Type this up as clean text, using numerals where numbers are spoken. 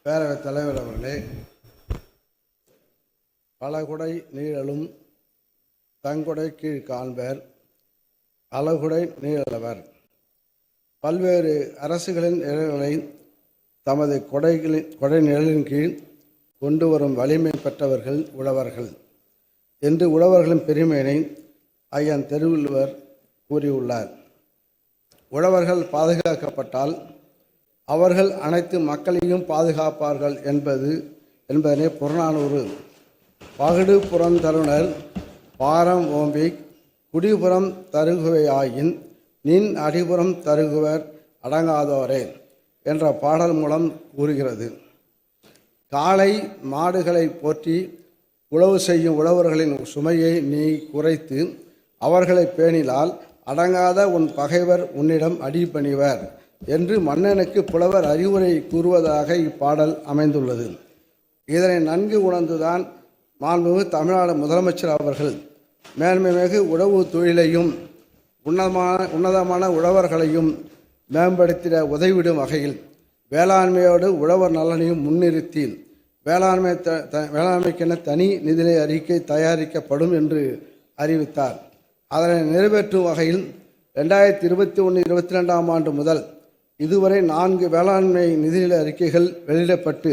பேரவைத் தலைவர் அவர்களே, பலகுடை நீழலும் தங்குடை கீழ் காண்பர் அலகுடை நீழலவர். பல்வேறு அரசுகளின் நிழல்களை தமது கொடை நிழலின் கீழ் கொண்டு வரும் வலிமை பெற்றவர்கள் உழவர்கள் என்று உழவர்களின் பெருமையினை ஐயன் திருவள்ளுவர் கூறியுள்ளார். உழவர்கள் பாதுகாக்கப்பட்டால் அவர்கள் அனைத்து மக்களையும் பாதுகாப்பார்கள் என்பதனை புறநானூறு. பகடு புறந்தருணர் பாரம் ஓம்பி குடிபுறம் தருகுவையாயின் நின் அடிபுறம் தருகுவர் அடங்காதோரே என்ற பாடல் மூலம் கூறுகிறது. காளை மாடுகளை போற்றி உழவு செய்யும் உழவர்களின் சுமையை நீ குறைத்து அவர்களை பேணினால் அடங்காத உன் பகைவர் உன்னிடம் அடிபணிவர் என்று மன்னனுக்கு புலவர் அறிவுரை கூறுவதாக இப்பாடல் அமைந்துள்ளது. இதனை நன்கு உணர்ந்துதான் மாண்புமிகு தமிழ்நாடு முதலமைச்சர் அவர்கள் மேன்மைமிகு உழவு தொழிலையும் உன்னதமான உழவர்களையும் மேம்படுத்திட உதவிடும் வகையில் வேளாண்மையோடு உழவர் நலனையும் முன்னிறுத்தி வேளாண்மைக்கென தனி நிதிநிலை அறிக்கை தயாரிக்கப்படும் என்று அறிவித்தார். அதனை நிறைவேற்றும் வகையில் 2021-22 ஆண்டு முதல் இதுவரை 4 வேளாண்மை நிதிநிலை அறிக்கைகள் வெளியிடப்பட்டு